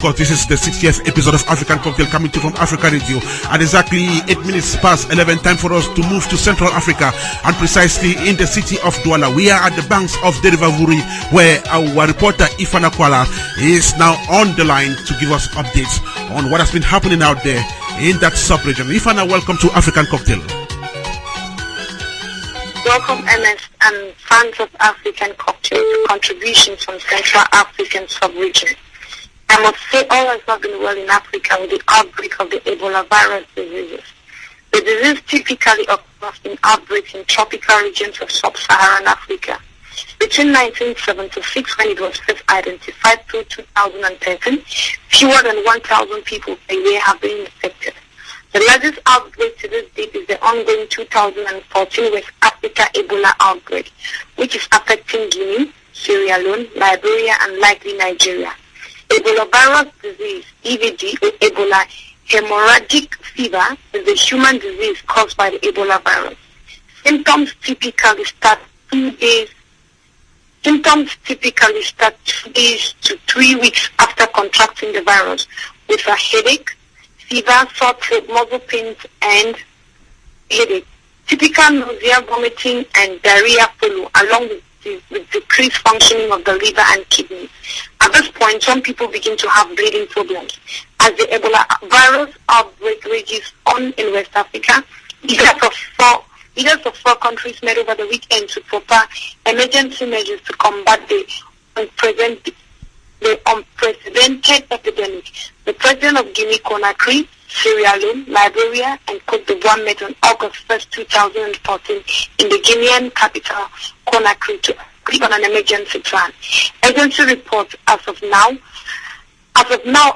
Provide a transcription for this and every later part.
Of course, this is the 60th episode of African Cocktail coming to you from Africa Radio at exactly 8 minutes past 11. Time for us to move to Central Africa and precisely in the city of Douala. We are at the banks of the River Vuri, where our reporter Ifaana Qualar is now on the line to give us updates on what has been happening out there in that sub-region. Ifaana, welcome to African Cocktail. Welcome, Ernest, and fans of African Cocktail to contributions from Central African sub-region. I must say all has not been well in Africa with the outbreak of the Ebola virus diseases. The disease typically occurs in outbreaks in tropical regions of sub-Saharan Africa. Between 1976, when it was first identified, through 2013, fewer than 1,000 people per year have been infected. The largest outbreak to this date is the ongoing 2014 West Africa Ebola outbreak, which is affecting Guinea, Sierra Leone, Liberia, and likely Nigeria. Ebola virus disease, EVD, or Ebola hemorrhagic fever, is a human disease caused by the Ebola virus. Symptoms typically start 2 days to 3 weeks after contracting the virus, with a headache, fever, sore throat, muscle pains, and headache. Typical nausea, vomiting, and diarrhea follow, along with decreased functioning of the liver and kidneys. At this point, some people begin to have breathing problems. As the Ebola virus outbreak rages on in West Africa, leaders of four countries met over the weekend to prepare emergency measures to combat the unprecedented epidemic. The president of Guinea-Conakry, Sierra Leone, Liberia, and Côte d'Ivoire met on August 1st, 2014 in the Guinean capital, Conakry, to agree on an emergency plan. Agency reports as of now,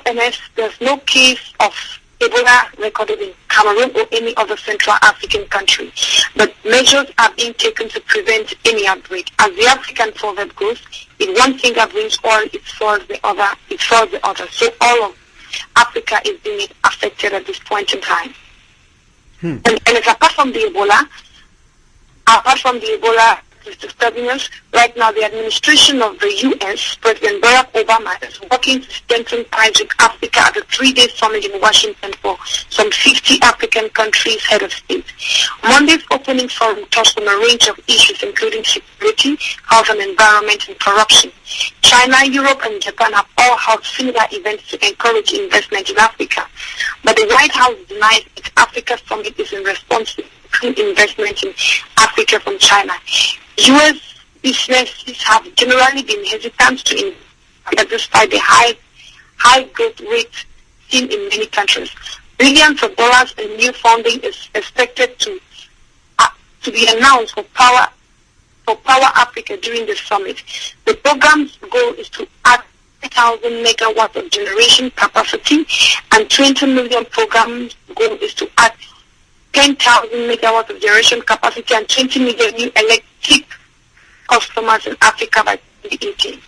Ernest, there's no case of Ebola recorded in Cameroon or any other Central African country, but measures are being taken to prevent any outbreak. As the African proverb goes, if one finger brings oil, it falls the other. So all of Africa is being affected at this point in time. And it's apart from the Ebola disturbing us, right now the administration of the U.S., President Barack Obama, is working to strengthen ties with Africa at a 3-day summit in Washington for some 50 African countries' head of state. Monday's opening forum touched on a range of issues including security, health and environment, and corruption. China, Europe, and Japan have all held similar events to encourage investment in Africa. But the White House denies its Africa summit is in response to investment in Africa from China. U.S. businesses have generally been hesitant to invest despite the high growth rate seen in many countries. Billions of dollars in new funding is expected to be announced for Power Africa during the summit. The program's goal is to add 1,000 megawatts of generation capacity, and 20 million program's goal is to add 10,000 megawatts of generation capacity and 20 million new electric customers in Africa by 2018.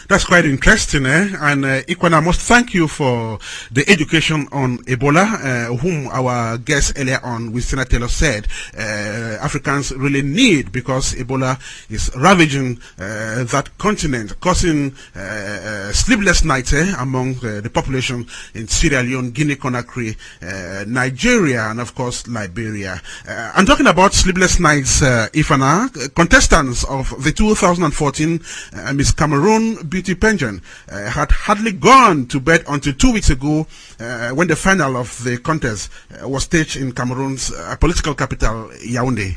That's quite interesting, And Ifaana, I must thank you for the education on Ebola, whom our guest earlier on with Senator Taylor said Africans really need, because Ebola is ravaging that continent, causing sleepless nights among the population in Sierra Leone, Guinea-Conakry, Nigeria, and of course Liberia. I'm talking about sleepless nights, Ifaana. Contestants of the 2014 Miss Cameroon beauty pageant had hardly gone to bed until 2 weeks ago when the final of the contest was staged in Cameroon's political capital, Yaoundé.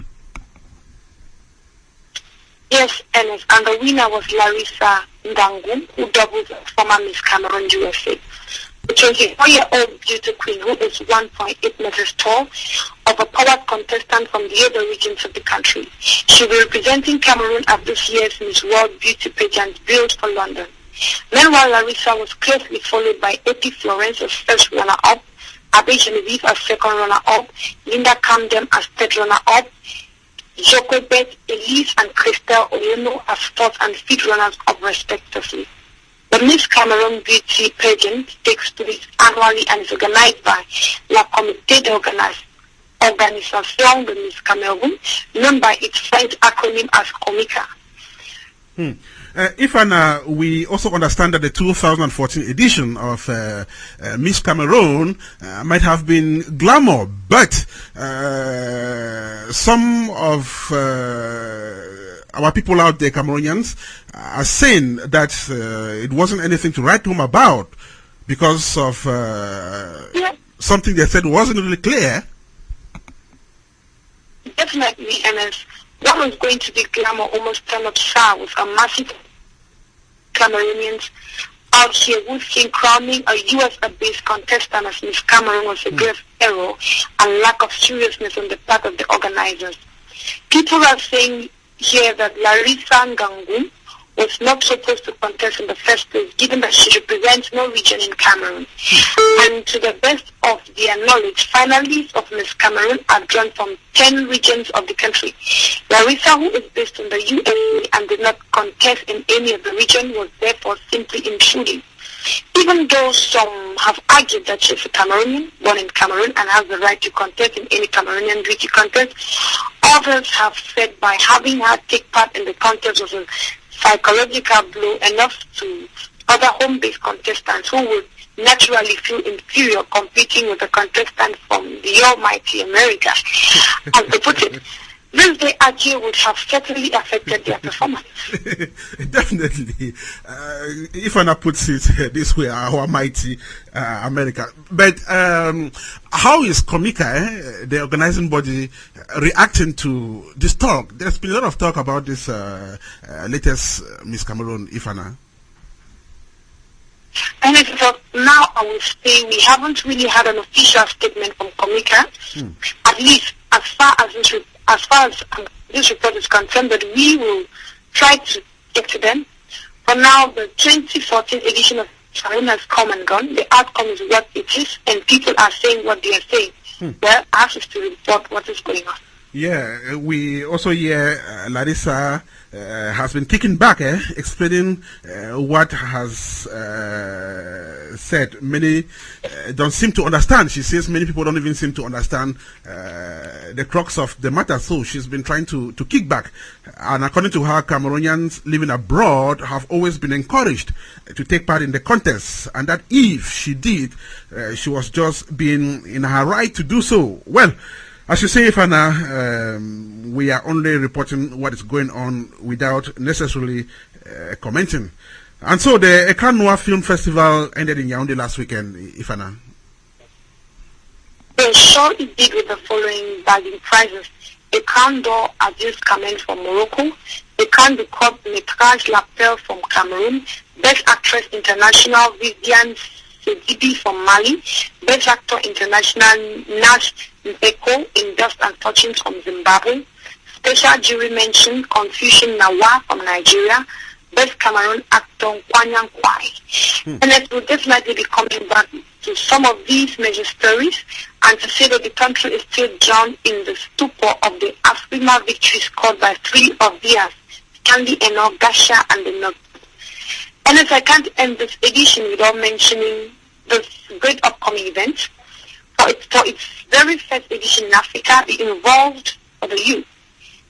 Yes, Ernest, and the winner was Larissa Ndangu, who doubles as former Miss Cameroon USA. The 24-year-old beauty queen, who is 1.8 meters tall, overpowered contestant from the other regions of the country. She'll be representing Cameroon at this year's Miss World Beauty pageant built for London. Meanwhile, Larissa was closely followed by Eti Florence as first runner-up, Abe Genevieve as second runner-up, Linda Kamga as third runner-up, Jokobet, Elise, and Christelle Oyeno as fourth and fifth runners-up respectively. The Miss Cameroon Beauty pageant takes place annually and is organized by La Comité d'Organisation de Miss Cameroon, known by its French acronym as COMICA. Ifaana, we also understand that the 2014 edition of Miss Cameroon might have been glamour, but some of our people out there, Cameroonians, are saying that it wasn't anything to write home about because of something they said wasn't really clear. Definitely, Ernest. What was going to be glamour almost turned up sour with a massive Cameroonians out here who think crowning a US-based contestant as Miss Cameroon was a grave error and lack of seriousness on the part of the organizers. People are saying here that Larissa Ngangu was not supposed to contest in the first place, given that she represents no region in Cameroon. And to the best of their knowledge, finalists of Miss Cameroon are drawn from 10 regions of the country. Larissa, who is based in the USA and did not contest in any of the region, was therefore simply intruding. Even though some have argued that she's a Cameroonian, born in Cameroon, and has the right to contest in any Cameroonian beauty contest, others have said by having her take part in the contest was a psychological blow enough to other home-based contestants who would naturally feel inferior competing with a contestant from the almighty America. As they put it, this they argue would have certainly affected their performance. Definitely. Ifaana puts it this way, our mighty America. But how is Komika, the organizing body, reacting to this talk? There's been a lot of talk about this latest Miss Cameroon, Ifaana. And now I will say we haven't really had an official statement from Komika, at least as far as this report is concerned, but we will try to get to them. For now, the 2014 edition of CIANA has come and gone. The outcome is what it is, and people are saying what they are saying. Well, I have to report what is going on. Yeah, we also hear Larissa has been taken back, explaining what has said. Many don't seem to understand. She says many people don't even seem to understand the crux of the matter. So she's been trying to kick back. And according to her, Cameroonians living abroad have always been encouraged to take part in the contest, and that if she did, she was just being in her right to do so. Well, as you say, Ifaana, we are only reporting what is going on without necessarily commenting. And so the Ekanwa Film Festival ended in Yaoundé last weekend, Ifaana. The show it did with the following bagging prizes. A Crown d'Or Aziz Kamen from Morocco, a Crown du Corps Métrage Lapel from Cameroon, Best Actress International Viviane Sede from Mali, Best Actor International Nash Mpeko in Dust and Touchings from Zimbabwe, Special Jury Mention Confucian Nawa from Nigeria, Best Cameroon Actor Kwanyang Kwai. And it will definitely be coming back to some of these major stories and to say that the country is still drowned in the stupor of the Afrima victory scored by three of theirs, Candy Eno, Gasha and the North. And as I can't end this edition without mentioning this great upcoming event. For its very first edition in Africa, it involved for the youth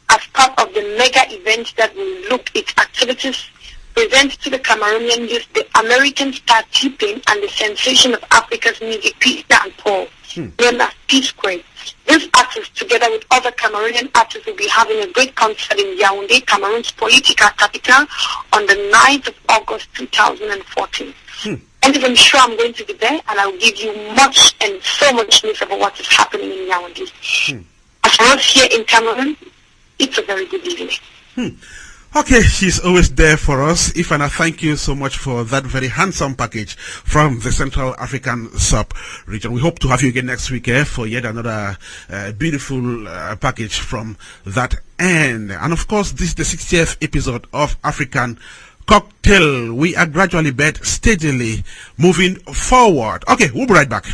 as part of the mega event that will look its activities, present to the Cameroonian youth the American star T-Pain and the sensation of Africa's music, Peter and Paul, known as P-Square. This artist, together with other Cameroonian artists, will be having a great concert in Yaoundé, Cameroon's political capital, on the 9th of August 2014. And I'm sure I'm going to be there, and I'll give you much and so much news about what is happening in Yaoundé. As for us here in Cameroon, it's a very good evening. Okay, she's always there for us. Ifaana, thank you so much for that very handsome package from the Central African sub-region. We hope to have you again next week for yet another beautiful package from that end. And of course, this is the 60th episode of African Cocktail. We are gradually but steadily moving forward. Okay, we'll be right back.